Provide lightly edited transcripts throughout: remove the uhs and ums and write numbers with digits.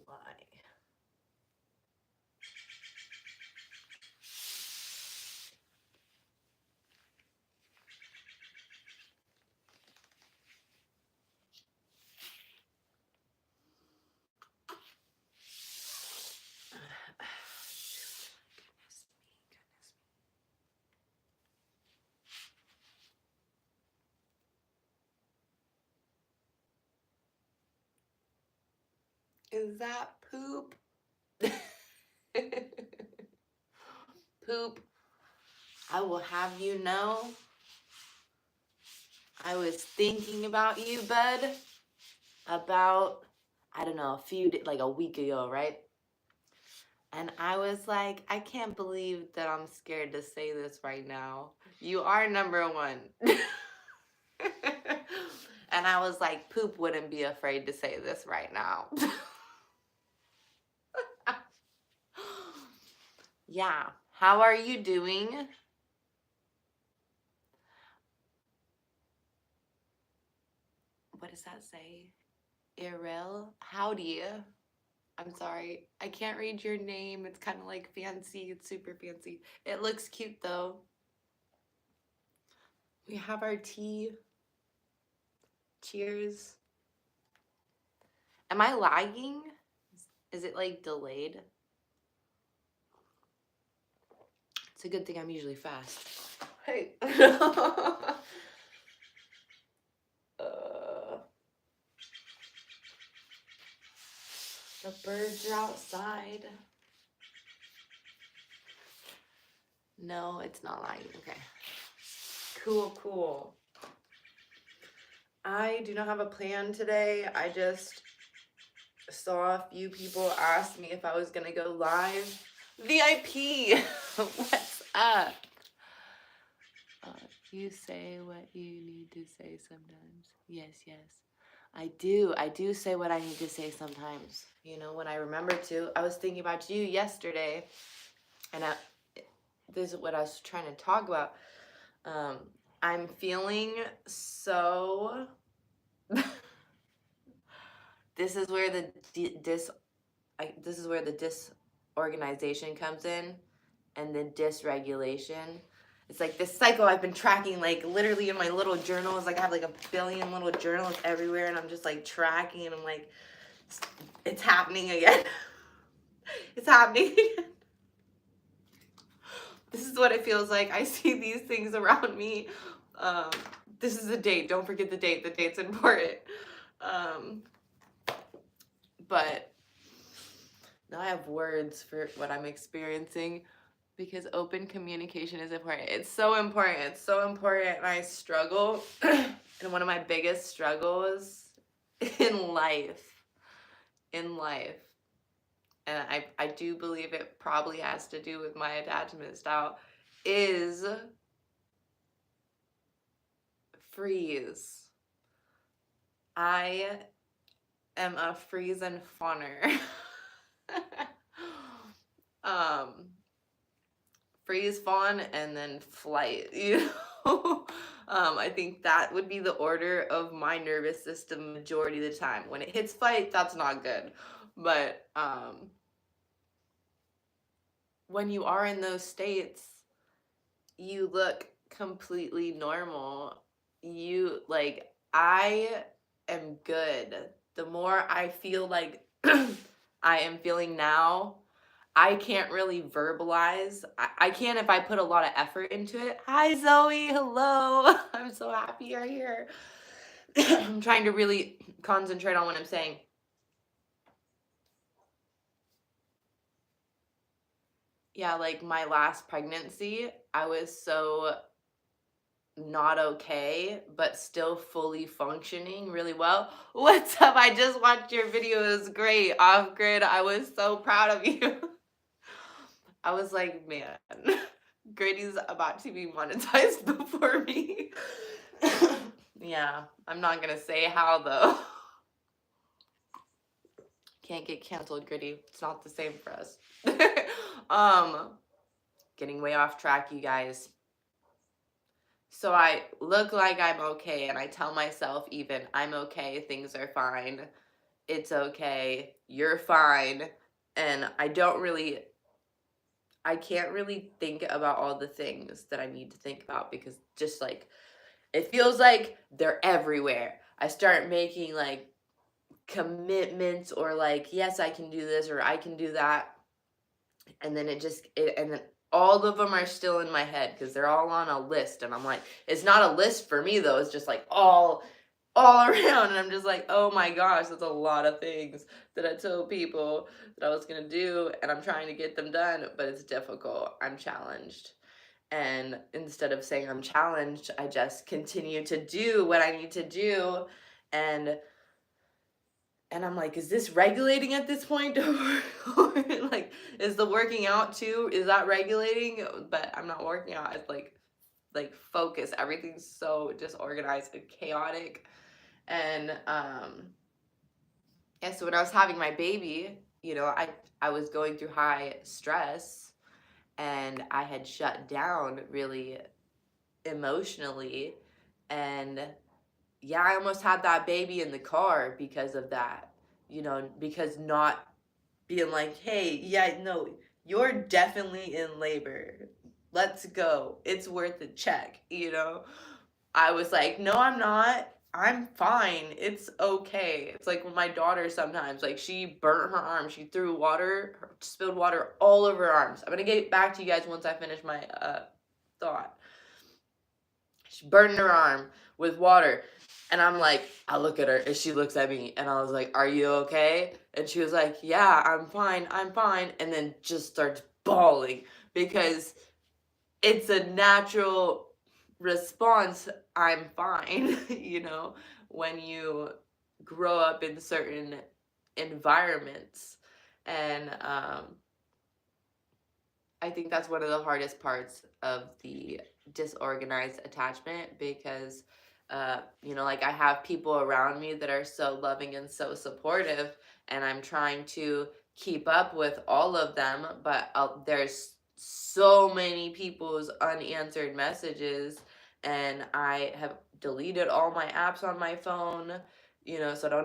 lie. Is that poop? Poop. I will have you know, I was thinking about you, bud, about, I don't know, like a week ago, right? And I was like, I can't believe that I'm scared to say this right now. You are number one. And I was like, poop wouldn't be afraid to say this right now. Yeah. How are you doing? What does that say? Irel? Howdy. I'm sorry. I can't read your name. It's kind of like fancy. It's super fancy. It looks cute though. We have our tea. Cheers. Am I lagging? Is it like delayed? It's a good thing I'm usually fast. Hey. The birds are outside. No, it's not lagging. Okay. Cool. I do not have a plan today. I just saw a few people ask me if I was gonna go live. VIP, what's up? You say what you need to say sometimes. Yes. I do say what I need to say sometimes. You know, when I remember to. I was thinking about you yesterday, and this is what I was trying to talk about. I'm feeling so... This is where the disorganization comes in, and the dysregulation. It's like this cycle I've been tracking, like literally in my little journals. Like I have like a billion little journals everywhere, and I'm just like tracking, and I'm like, it's happening again. It's happening again. This is what it feels like. I see these things around me. This is the date. Don't forget the date. The date's important. But now I have words for what I'm experiencing, because open communication is important. It's so important. It's so important. And I struggle. And one of my biggest struggles in life, and I do believe it probably has to do with my attachment style, is freeze. I am a freeze and funner. Freeze, fawn, and then flight, you know? I think that would be the order of my nervous system majority of the time. When it hits fight, that's not good. But when you are in those states, you look completely normal. I am good. The more I feel like I am feeling now, I can't really verbalize. I can if I put a lot of effort into it. Hi, Zoe. Hello. I'm so happy you're here. I'm trying to really concentrate on what I'm saying. Yeah, like my last pregnancy, I was so not okay, but still fully functioning really well. What's up? I just watched your video. It was great. Off grid. I was so proud of you. I was like, man, Grady's about to be monetized before me. Yeah, I'm not gonna say how though. Can't get canceled, Gritty. It's not the same for us. Getting way off track, you guys. So I look like I'm okay, and I tell myself even I'm okay, things are fine. it's okay, you're fine. And I can't really think about all the things that I need to think about because just like it feels like they're everywhere. I start making like commitments or like, yes, I can do this or I can do that. And then and then all of them are still in my head because they're all on a list. And I'm like, it's not a list for me though. It's just like all around. And I'm just like, oh my gosh, that's a lot of things that I told people that I was going to do. And I'm trying to get them done, but it's difficult. I'm challenged. And instead of saying I'm challenged, I just continue to do what I need to do. And I'm like, is this regulating at this point? Or like, is the working out too? Is that regulating? But I'm not working out. It's like focus. Everything's so disorganized and chaotic. And yeah, so when I was having my baby, I was going through high stress and I had shut down really emotionally. And yeah, I almost had that baby in the car because of that, because not being like, hey, yeah, no, you're definitely in labor. Let's go. It's worth a check. I was like, no, I'm not. I'm fine. It's okay. It's like when my daughter sometimes, like, she burnt her arm. She threw spilled water all over her arms. I'm going to get back to you guys once I finish my thought. She burned her arm with water. And I'm like, I look at her and she looks at me and I was like, are you okay? And she was like, yeah, I'm fine. I'm fine. And then just starts bawling because it's a natural response. I'm fine, when you grow up in certain environments. And I think that's one of the hardest parts of the disorganized attachment because, like I have people around me that are so loving and so supportive, and I'm trying to keep up with all of them, but there's so many people's unanswered messages, and I have deleted all my apps on my phone, so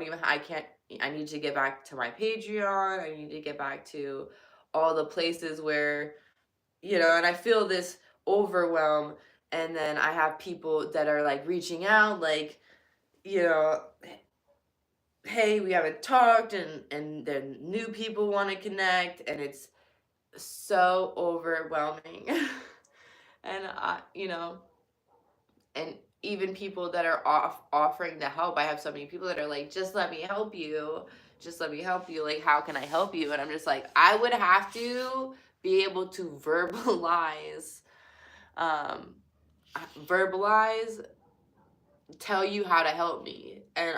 I need to get back to my Patreon. I need to get back to all the places where and I feel this overwhelm. And then I have people that are like reaching out, like, you know, hey, we haven't talked, and then new people want to connect, and it's so overwhelming. And and even people that are offering to help. I have so many people that are like, just let me help you. Just let me help you. Like, how can I help you? And I'm just like, I would have to be able to um, verbalize, tell you how to help me. And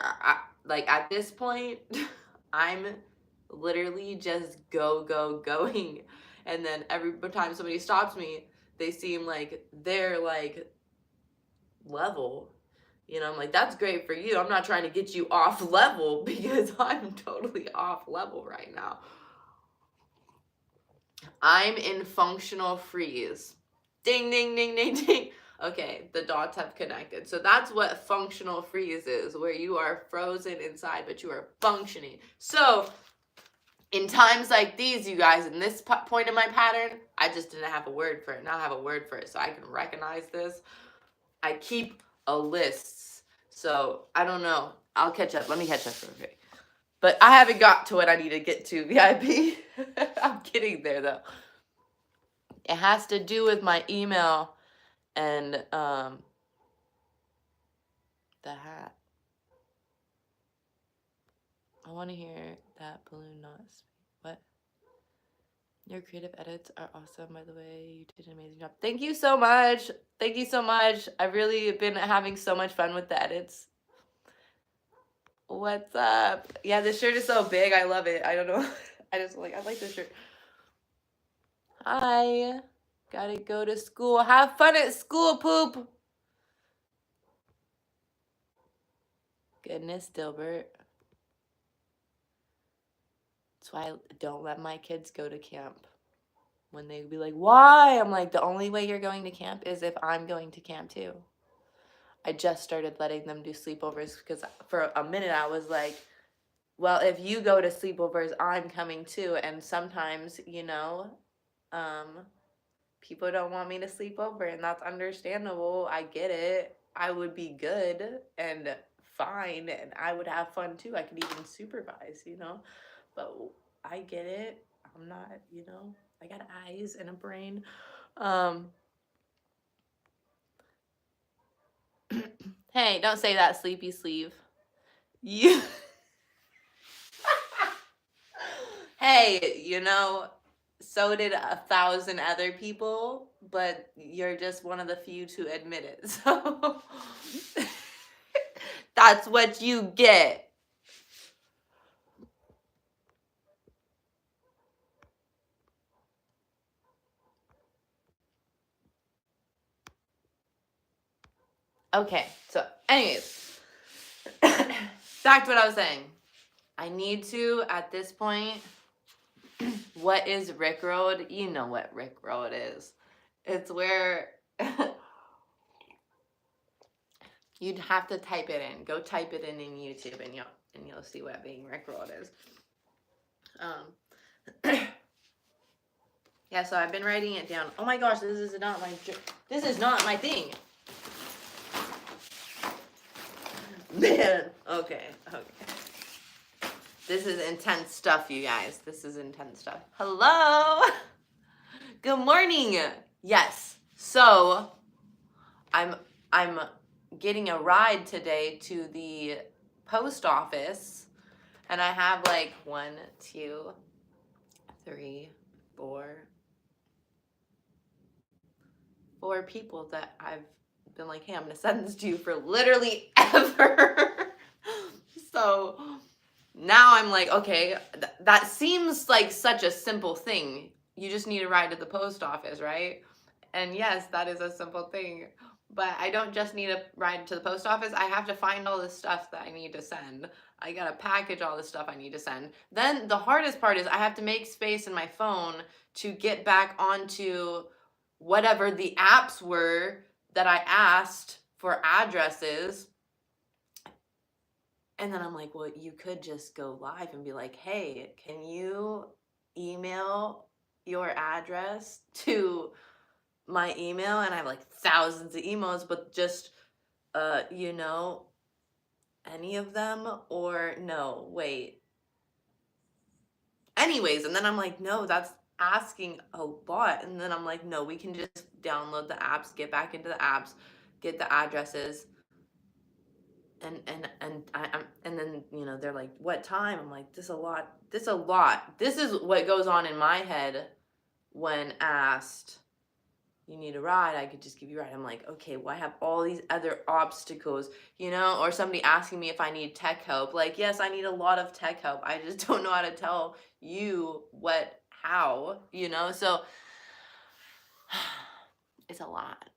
like at this point, I'm literally just going. And then every time somebody stops me, they seem like they're like level. I'm like, that's great for you. I'm not trying to get you off level because I'm totally off level right now. I'm in functional freeze. Ding, ding, ding, ding, ding. Okay, the dots have connected. So that's what functional freeze is, where you are frozen inside, but you are functioning. So in times like these, you guys, in this point in my pattern, I just didn't have a word for it. Now I have a word for it, so I can recognize this. I keep a list. So I don't know. I'll catch up. Let me catch up real quick. But I haven't got to what I need to get to, VIP. I'm getting there, though. It has to do with my email and the hat. I want to hear that balloon not speak. What? Your creative edits are awesome, by the way. You did an amazing job. Thank you so much. Thank you so much. I've really been having so much fun with the edits. What's up? Yeah, this shirt is so big. I love it. I don't know. I like this shirt. Hi. Gotta go to school. Have fun at school, poop. Goodness, Dilbert. That's why I don't let my kids go to camp. When they be like, why? I'm like, the only way you're going to camp is if I'm going to camp too. I just started letting them do sleepovers because for a minute I was like, well, if you go to sleepovers, I'm coming too. And sometimes, people don't want me to sleep over, and that's understandable. I get it. I would be good and fine, and I would have fun too. I could even supervise. But I get it. I'm not. I got eyes and a brain. Um, hey, don't say that, sleepy sleeve. You. Hey, so did 1,000 other people, but you're just one of the few to admit it. So that's what you get. Okay, so anyways, back to what I was saying. I need to, at this point, what is Rickrolled? You know what Rickrolled is. It's where you'd have to type it in. Go type it in YouTube, and you'll see what being Rickrolled is. Yeah, so I've been writing it down. Oh my gosh, this is not my thing. Man, okay. This is intense stuff, you guys. This is intense stuff. Hello. Good morning. Yes. So, I'm getting a ride today to the post office, and I have like 1, 2, 3, 4 people that I've been like, hey, I'm gonna send this to you for literally ever. So now I'm like, okay, that seems like such a simple thing. You just need a ride to the post office, right? And yes, that is a simple thing. But I don't just need a ride to the post office. I have to find all the stuff that I need to send. I gotta package all the stuff I need to send. Then the hardest part is I have to make space in my phone to get back onto whatever the apps were that I asked for addresses. And then I'm like, well, you could just go live and be like, hey, can you email your address to my email? And I have like thousands of emails, but just, any of them, or no, wait. Anyways, and then I'm like, no, that's asking a lot. And then I'm like, no, we can just download the apps, get back into the apps, get the addresses. And then they're like, what time? I'm like, this a lot. This is what goes on in my head when asked, you need a ride, I could just give you a ride. I'm like, okay, well, I have all these other obstacles, or somebody asking me if I need tech help. Like, yes, I need a lot of tech help. I just don't know how to tell you how, so it's a lot.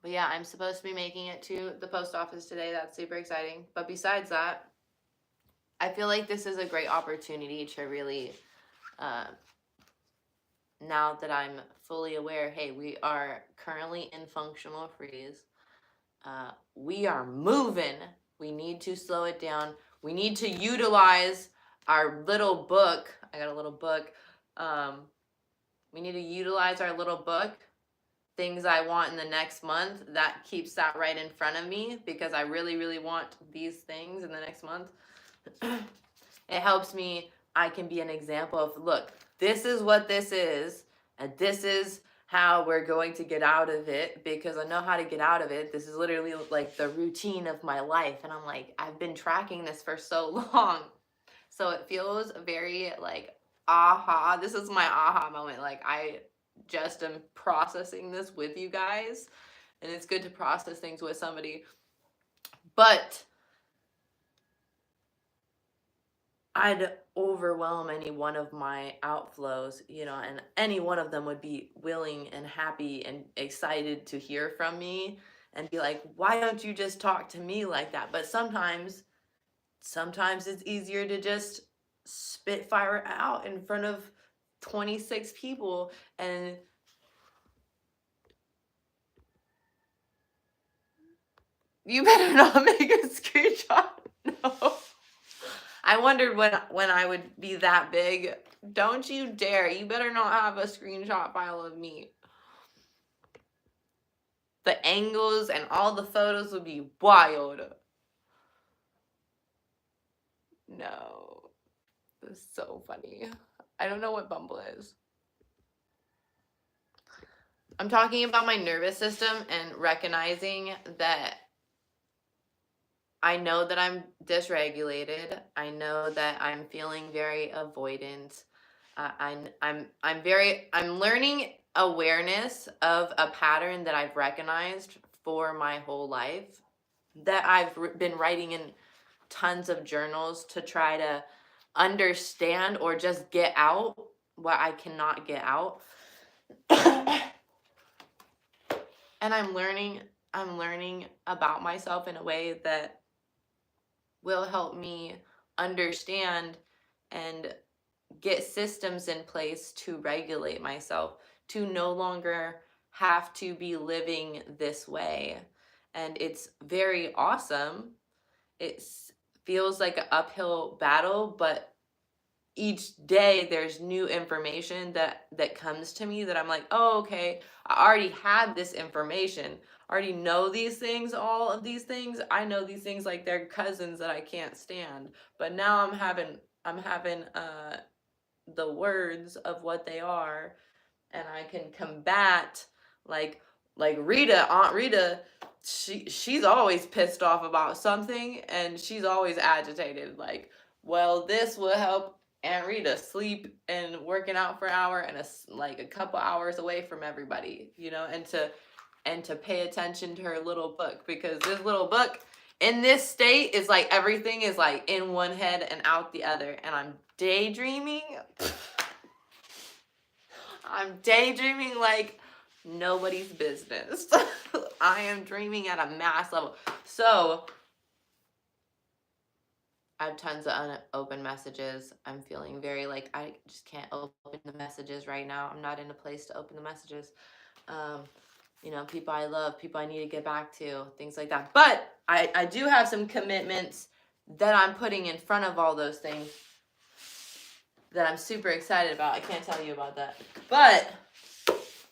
But yeah, I'm supposed to be making it to the post office today. That's super exciting. But besides that, I feel like this is a great opportunity to really, now that I'm fully aware, hey, we are currently in functional freeze. We are moving. We need to slow it down. We need to utilize our little book. I got a little book. We need to utilize our little book, things I want in the next month. That keeps that right in front of me because I really, really want these things in the next month. It helps me. I can be an example of, look, this is what this is, and this is how we're going to get out of it, because I know how to get out of it. This is literally like the routine of my life. And I'm like, I've been tracking this for so long. So it feels very like, aha, this is my aha moment. Like, I just am processing this with you guys, and it's good to process things with somebody. But I'd overwhelm any one of my outflows, and any one of them would be willing and happy and excited to hear from me and be like, why don't you just talk to me like that? But sometimes it's easier to just spit fire out in front of 26 people. And You better not make a screenshot. No. I wondered when I would be that big. Don't you dare. You better not have a screenshot file of me. The angles and all the photos would be wild. No. It's so funny. I don't know what Bumble is. I'm talking about my nervous system and recognizing that I know that I'm dysregulated. I know that I'm feeling very avoidant. I'm learning awareness of a pattern that I've recognized for my whole life, that I've been writing in tons of journals to try to understand or just get out what I cannot get out. And I'm learning about myself in a way that will help me understand and get systems in place to regulate myself, to no longer have to be living this way. And it's very awesome. It feels like an uphill battle, but each day there's new information that comes to me that I'm like, oh, okay, I already had this information. I already know these things, all of these things. I know these things like they're cousins that I can't stand. But now I'm having the words of what they are, and I can combat like Aunt Rita, she's always pissed off about something and she's always agitated. Like, well, this will help Aunt Rita sleep and working out for an hour and a couple hours away from everybody, and to pay attention to her little book, because this little book in this state is like everything is like in one head and out the other, and I'm daydreaming. I'm daydreaming like nobody's business. I am dreaming at a mass level. So I have tons of unopened messages. I'm feeling very like I just can't open the messages right now. I'm not in a place to open the messages. People I love, people I need to get back to, things like that. But I do have some commitments that I'm putting in front of all those things that I'm super excited about. I can't tell you about that, but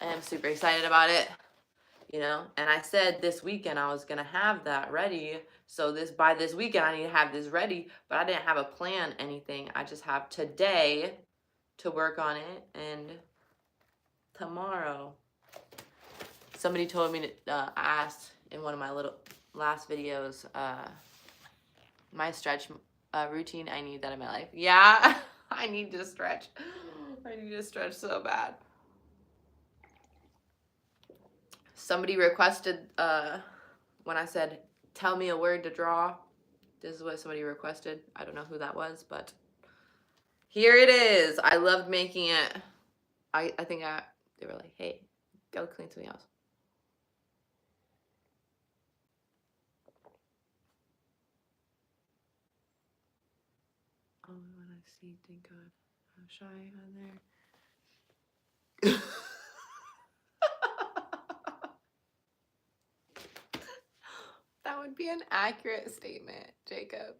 I am super excited about it, and I said this weekend I was going to have that ready. So by this weekend I need to have this ready, but I didn't have a plan, anything. I just have today to work on it, and tomorrow. Somebody told me to ask in one of my little last videos, my stretch routine. I need that in my life. Yeah, I need to stretch. I need to stretch so bad. Somebody requested, when I said, tell me a word to draw, this is what somebody requested. I don't know who that was, but here it is. I loved making it. I think they were like, hey, go clean something else. Oh, when I see, thank God, I'm shy on there. That would be an accurate statement, Jacob.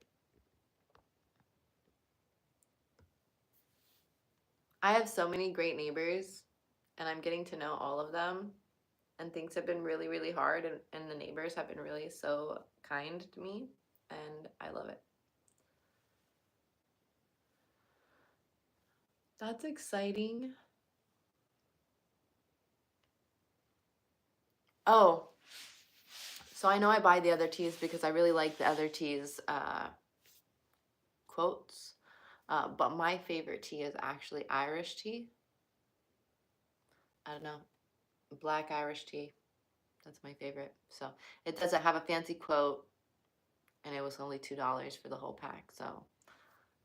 I have so many great neighbors, and I'm getting to know all of them, and things have been really, really hard, and the neighbors have been really so kind to me, and I love it. That's exciting. Oh, so I know I buy the other teas because I really like the other teas quotes, but my favorite tea is actually Irish tea. I don't know, black Irish tea. That's my favorite. So it doesn't have a fancy quote, and it was only $2 for the whole pack. So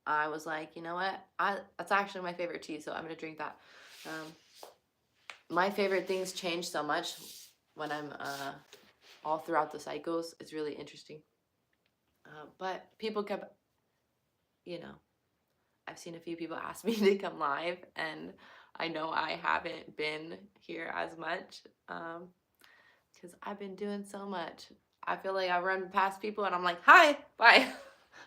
I was like, you know what? That's actually my favorite tea, so I'm gonna drink that. My favorite things change so much when I'm all throughout the cycles. It's really interesting. But people kept, I've seen a few people ask me to come live, and I know I haven't been here as much because I've been doing so much. I feel like I run past people and I'm like, hi, bye,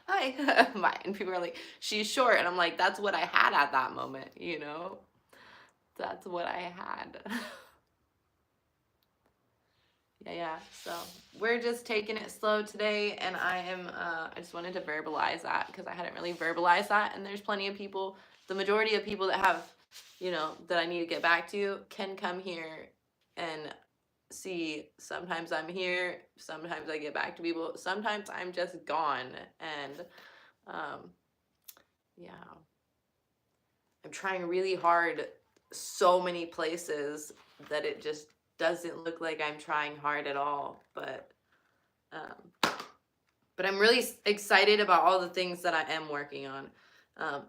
hi, bye. And people are like, she's short. And I'm like, that's what I had at that moment, you know? That's what I had. Yeah. So we're just taking it slow today. And I just wanted to verbalize that because I hadn't really verbalized that. And there's plenty of people, the majority of people that have, that I need to get back to can come here and see. Sometimes I'm here, sometimes I get back to people, sometimes I'm just gone. And um yeah, I'm trying really hard so many places that it just doesn't look like I'm trying hard at all. Um but I'm really excited about all the things that I am working on. um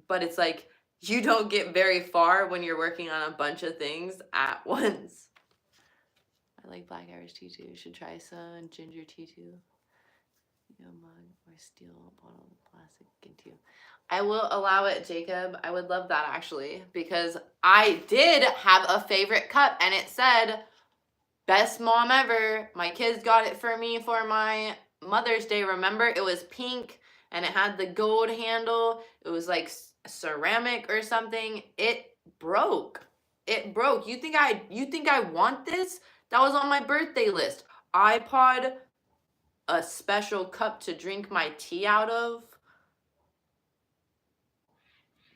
but it's like you don't get very far when you're working on a bunch of things at once. I like black Irish tea too. Should try some ginger tea too. Mug or steel bottle plastic into. I will allow it, Jacob. I would love that actually, because I did have a favorite cup and it said best mom ever. My kids got it for me for my Mother's Day. Remember, it was pink and it had the gold handle. It was like ceramic or something. It broke. It broke. You think I want this? That was on my birthday list. iPod, a special cup to drink my tea out of.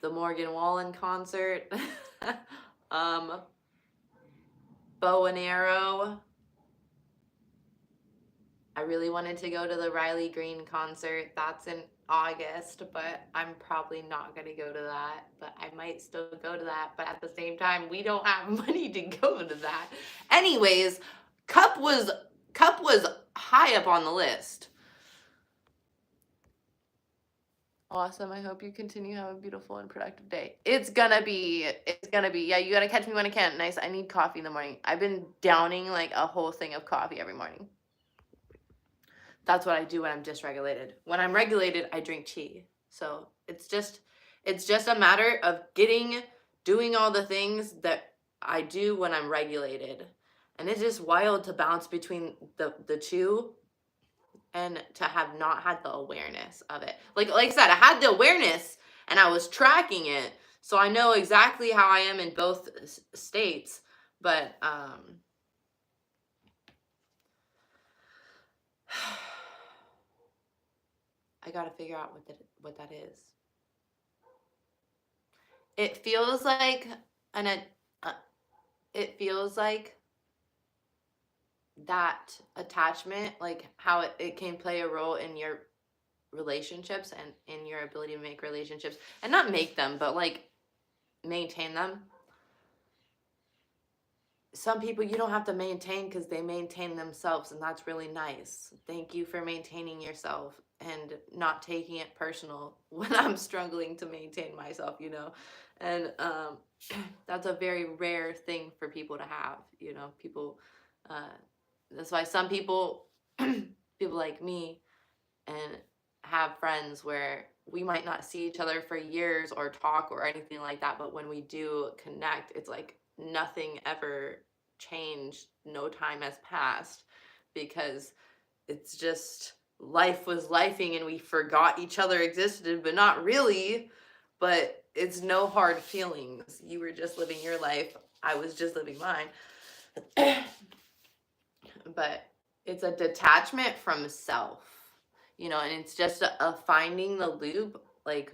The Morgan Wallen concert. Bow and arrow. I really wanted to go to the Riley Green concert. That's in August, but I'm probably not going to go to that. But I might still go to that. But at the same time, we don't have money to go to that. Anyways, cup was high up on the list. Awesome. I hope you continue to have a beautiful and productive day. It's gonna be. Yeah, you gotta catch me when I can. Nice. I need coffee in the morning. I've been downing like a whole thing of coffee every morning. That's what I do when I'm dysregulated. When I'm regulated, I drink tea. So it's just a matter of doing all the things that I do when I'm regulated. And it's just wild to bounce between the two and to have not had the awareness of it. Like I said, I had the awareness and I was tracking it. So I know exactly how I am in both states, but I got to figure out what that is. It feels like it feels like that attachment, like how it can play a role in your relationships and in your ability to make relationships, and not make them, but like maintain them. Some people you don't have to maintain because they maintain themselves, and that's really nice. Thank you for maintaining yourself and not taking it personal when I'm struggling to maintain myself, and that's a very rare thing for people to have. People that's why some people people like me and have friends where we might not see each other for years or talk or anything like that, but when we do connect, it's like nothing ever changed, no time has passed, because it's just life was lifing and we forgot each other existed, but not really. But it's no hard feelings. You were just living your life, I was just living mine. But it's a detachment from self, and it's just a finding the loop, like,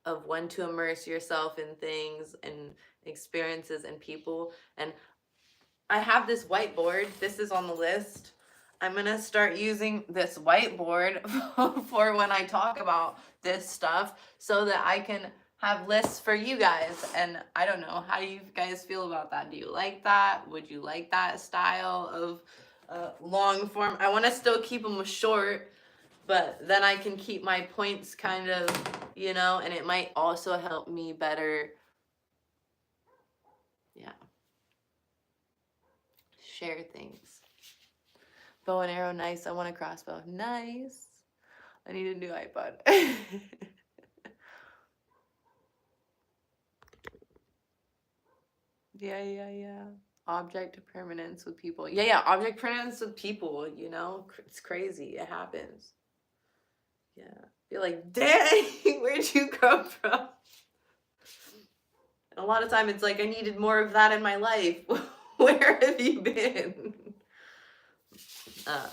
of when to immerse yourself in things and experiences and people. And I have this whiteboard. This is on the list. I'm going to start using this whiteboard for when I talk about this stuff so that I can have lists for you guys. And I don't know, how do you guys feel about that? Do you like that? Would you like that style of long form? I want to still keep them short, but then I can keep my points kind of, and it might also help me better. Yeah. Share things. Bow and arrow, nice. I want a crossbow. Nice. I need a new iPod. Yeah. Object permanence with people. Yeah, object permanence with people, you know? It's crazy. It happens. Yeah. You're like, dang, where'd you come from? And a lot of time it's like, I needed more of that in my life. Where have you been? Uh,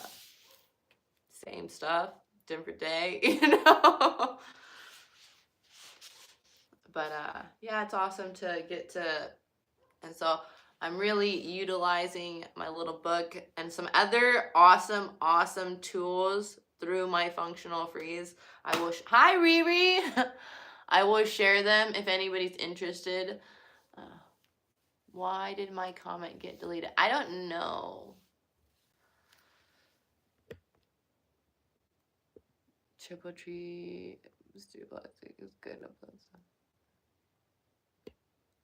Same stuff, different day, you know? But yeah, it's awesome to get to, and so I'm really utilizing my little book and some other awesome tools through my functional freeze. I will, hi Riri! I will share them if anybody's interested. Uh, why did my comment get deleted? I don't know. Triple tree, Mr. Plastic is good.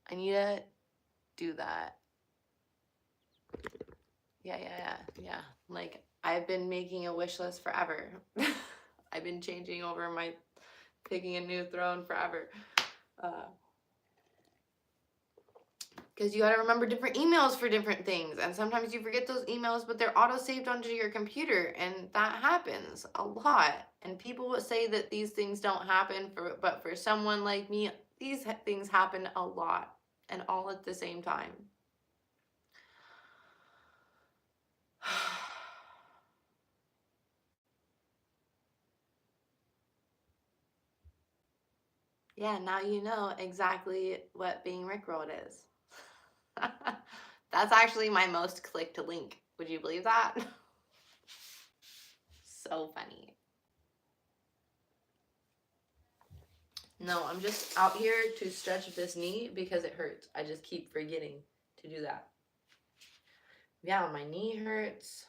I need to do that. Yeah. Like, I've been making a wish list forever. I've been changing over my, picking a new throne forever. Because you gotta remember different emails for different things. And sometimes you forget those emails, but they're auto-saved onto your computer. And that happens a lot. And people would say that these things don't happen, but for someone like me, these things happen a lot. And all at the same time. Yeah, now you know exactly what being Rickrolled is. That's actually my most clicked link. Would you believe that? So funny. No, I'm just out here to stretch this knee because it hurts. I just keep forgetting to do that. Yeah, my knee hurts.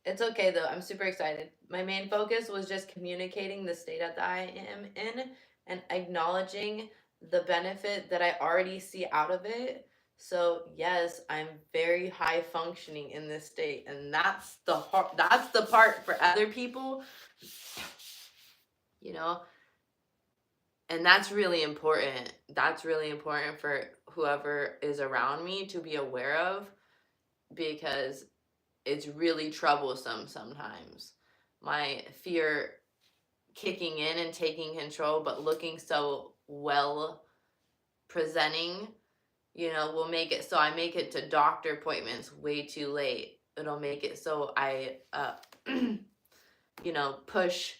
It's okay though. I'm super excited. My main focus was just communicating the state that I am in and acknowledging the benefit that I already see out of it. So yes, I'm very high functioning in this state, and that's the part for other people, you know. And that's really important. That's really important for whoever is around me to be aware of, because it's really troublesome sometimes. My fear kicking in and taking control, but looking so well presenting, you know, will make it so I make it to doctor appointments way too late. It'll make it so I, you know, push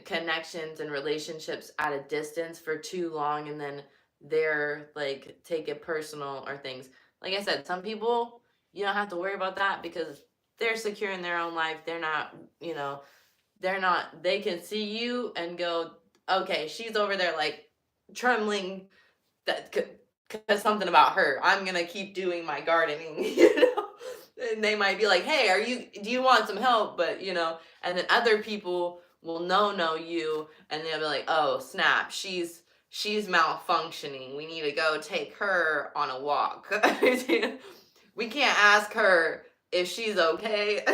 connections and relationships at a distance for too long, and then they're like, take it personal or things. Like I said, some people, you don't have to worry about that because they're secure in their own life. They're not, you know, they can see you and go, okay, she's over there like trembling that because something about her. I'm gonna keep doing my gardening, you know. And they might be like, hey, do you want some help? But you know, and then other people will know you, and they'll be like, oh snap, she's malfunctioning. We need to go take her on a walk. We can't ask her if she's okay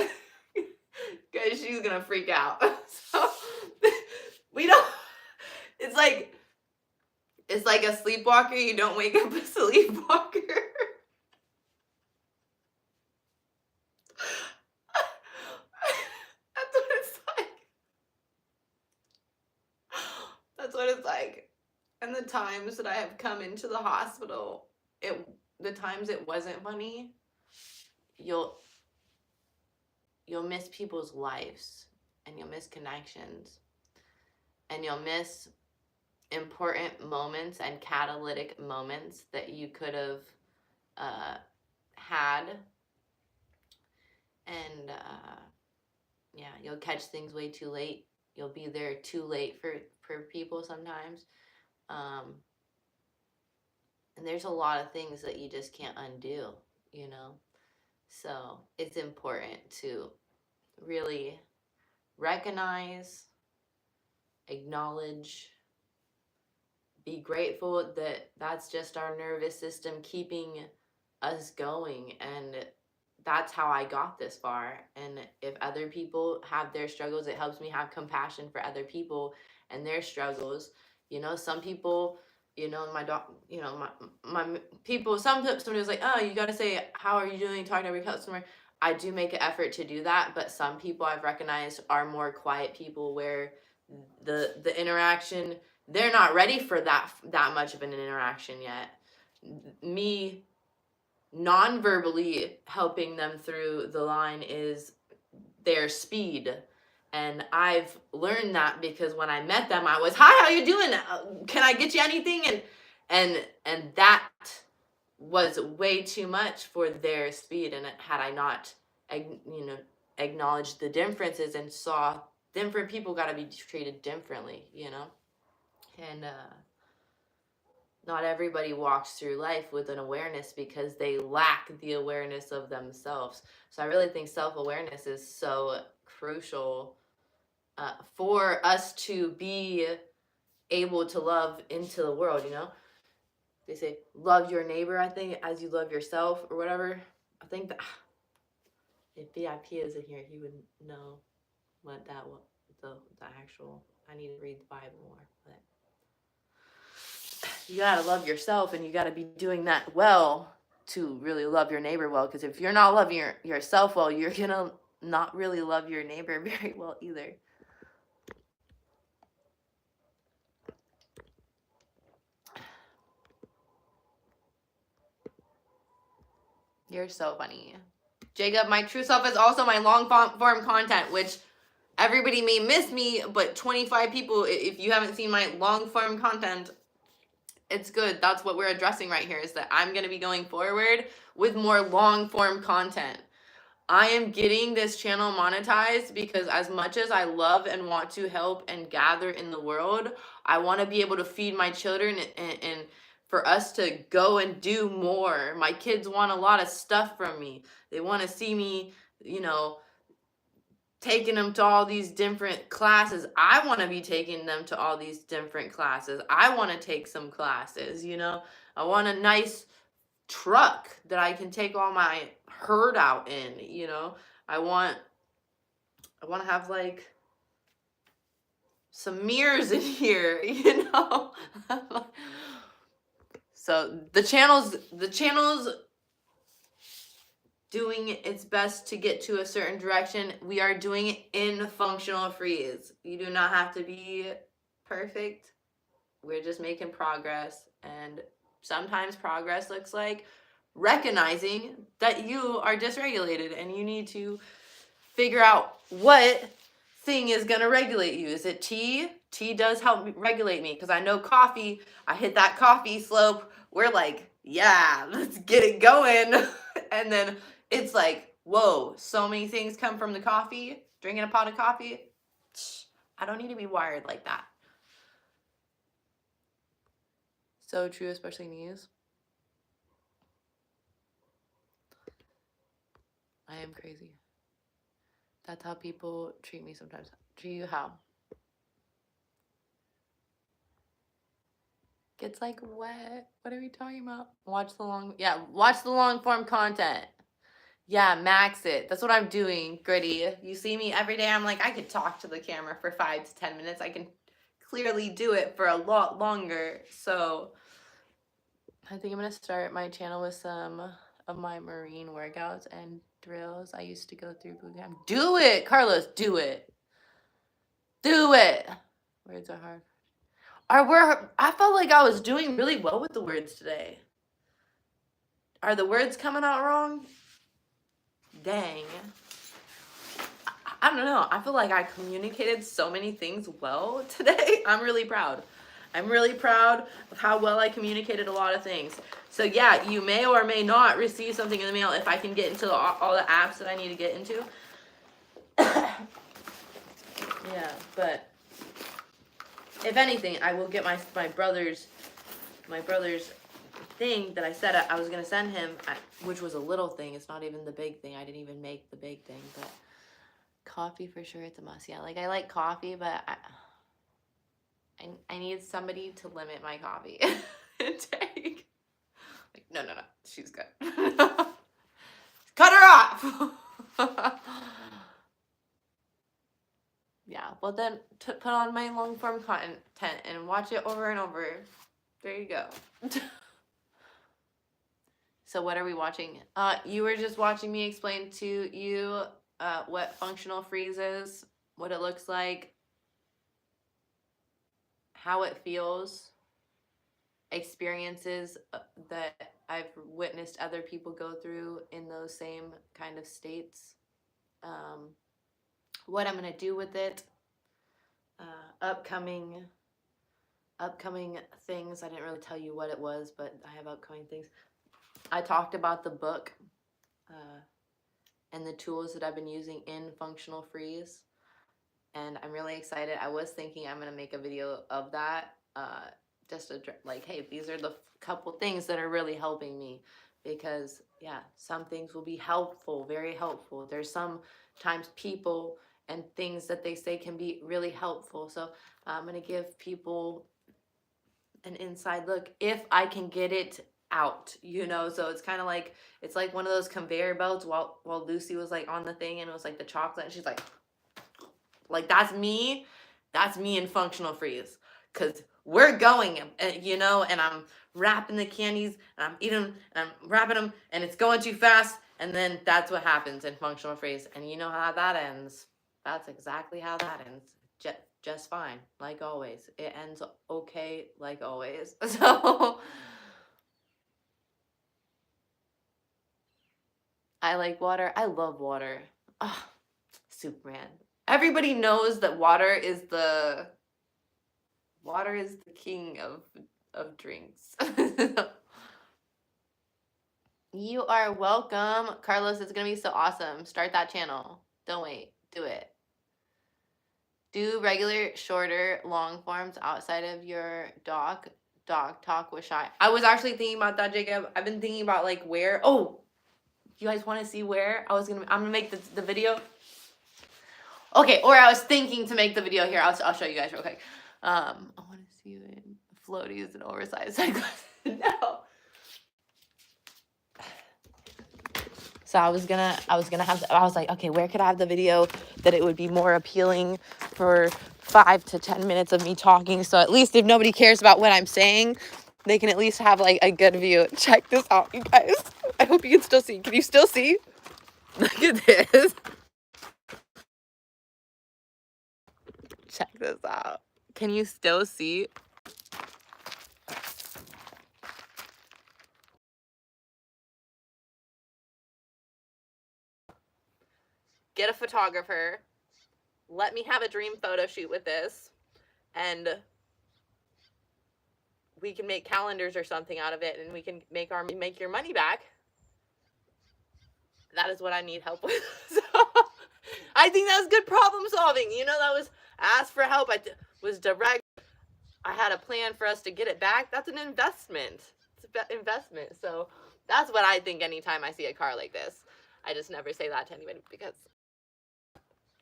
because she's gonna freak out. So we don't. It's like a sleepwalker. You don't wake up a sleepwalker. That's what it's like. That's what it's like. And the times that I have come into the hospital, the times it wasn't funny, you'll miss people's lives, and you'll miss connections, and you'll miss important moments and catalytic moments that you could have had. And yeah, you'll catch things way too late. You'll be there too late for people sometimes. And there's a lot of things that you just can't undo, you know. So it's important to really recognize, acknowledge, be grateful that that's just our nervous system keeping us going. And that's how I got this far. And if other people have their struggles, it helps me have compassion for other people and their struggles. You know, some people You know, my dog, you know, my people, somebody was like, oh, you got to say, how are you doing? Talking to every customer. I do make an effort to do that, but some people I've recognized are more quiet people where the interaction, they're not ready for that much of an interaction yet. Me non-verbally helping them through the line is their speed. And I've learned that because when I met them, I was, hi, how you doing? Can I get you anything? And that was way too much for their speed. And had I not, you know, acknowledged the differences and saw different people got to be treated differently, you know? And not everybody walks through life with an awareness because they lack the awareness of themselves. So I really think self-awareness is so crucial for us to be able to love into the world, you know? They say, love your neighbor, I think, as you love yourself or whatever. I think that if VIP is in here, he would know what that was, the actual, I need to read the Bible more, but you gotta love yourself and you gotta be doing that well to really love your neighbor well. Because if you're not loving yourself well, you're gonna not really love your neighbor very well either. You're so funny. Jacob, my true self is also my long form content, which everybody may miss me, but 25 people, if you haven't seen my long form content, it's good. That's what we're addressing right here, is that I'm going to be going forward with more long form content. I am getting this channel monetized because as much as I love and want to help and gather in the world, I want to be able to feed my children and for us to go and do more. My kids want a lot of stuff from me. They want to see me, you know, taking them to all these different classes. I want to be taking them to all these different classes. I want to take some classes, you know. I want a nice truck that I can take all my herd out in, you know. I want to have like some mirrors in here, you know. So the channel's doing its best to get to a certain direction. We are doing it in functional freeze. You do not have to be perfect. We're just making progress, and sometimes progress looks like recognizing that you are dysregulated and you need to figure out what thing is going to regulate you. Is it tea? Tea does help regulate me because I know coffee, I hit that coffee slope. We're like, yeah, let's get it going. And then it's like, whoa, so many things come from the coffee, drinking a pot of coffee. I don't need to be wired like that. So true, especially knees. I am crazy. That's how people treat me sometimes. Treat you how? Gets like wet. What are we talking about? Watch the long form content. Yeah, max it. That's what I'm doing, Gritty. You see me every day. I'm like, I could talk to the camera for 5 to 10 minutes. I can clearly do it for a lot longer. So I think I'm gonna start my channel with some of my marine workouts and drills I used to go through boot camp. Do it, Carlos. Do it. Do it. Words are hard. I felt like I was doing really well with the words today. Are the words coming out wrong? Dang. I don't know. I feel like I communicated so many things well today. I'm really proud. I'm really proud of how well I communicated a lot of things. So yeah, you may or may not receive something in the mail if I can get into all the apps that I need to get into. Yeah, but if anything, I will get my brother's thing that I said I was gonna send him, which was a little thing. It's not even the big thing. I didn't even make the big thing, but coffee for sure, it's a must. Yeah, like I like coffee, but I need somebody to limit my coffee intake. Like, no, she's good. Cut her off. Yeah, well then put on my long form content and watch it over and over. There you go. So what are we watching? You were just watching me explain to you what functional freeze is, what it looks like, how it feels, experiences that I've witnessed other people go through in those same kind of states, what I'm gonna do with it, upcoming things. I didn't really tell you what it was, but I have upcoming things. I talked about the book and the tools that I've been using in functional freeze, and I'm really excited. I was thinking I'm gonna make a video of that, just to like, hey, these are the couple things that are really helping me, because yeah, some things will be helpful, very helpful. There's sometimes people and things that they say can be really helpful. So I'm gonna give people an inside look if I can get it out, you know. So it's kind of like, it's like one of those conveyor belts while Lucy was like on the thing and it was like the chocolate and she's like that's me in functional freeze, because we're going, you know, and I'm wrapping the candies and I'm eating them and I'm wrapping them and it's going too fast, and then that's what happens in functional freeze. And you know how that ends. That's exactly how that ends. Just fine, like always. It ends okay, like always. So I like water. I love water. Oh, Superman. Everybody knows that water is the king of drinks. You are welcome, Carlos. It's gonna be so awesome. Start that channel. Don't wait. Do it. Do regular, shorter, long forms outside of your dog talk with Shy. I was actually thinking about that, Jacob. I've been thinking about like where. Oh, you guys want to see where I'm gonna make the video. Okay, or I was thinking to make the video here. I'll show you guys real quick. I want to see you in floaties and oversized sunglasses. No. So I was like, okay, where could I have the video that it would be more appealing for 5 to 10 minutes of me talking? So at least if nobody cares about what I'm saying, they can at least have like a good view. Check this out, you guys. I hope you can still see. Can you still see? Look at this. Check this out. Can you still see? Get a photographer. Let me have a dream photo shoot with this. And we can make calendars or something out of it, and we can make your money back. That is what I need help with. So I think that was good problem solving. You know, that was ask for help. I was direct. I had a plan for us to get it back. That's an investment. It's an investment. So that's what I think anytime I see a car like this. I just never say that to anybody because,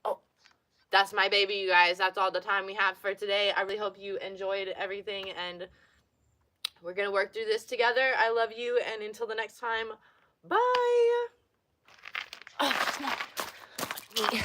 oh, that's my baby, you guys. That's all the time we have for today. I really hope you enjoyed everything, and we're going to work through this together. I love you, and until the next time, bye. Oh, come on.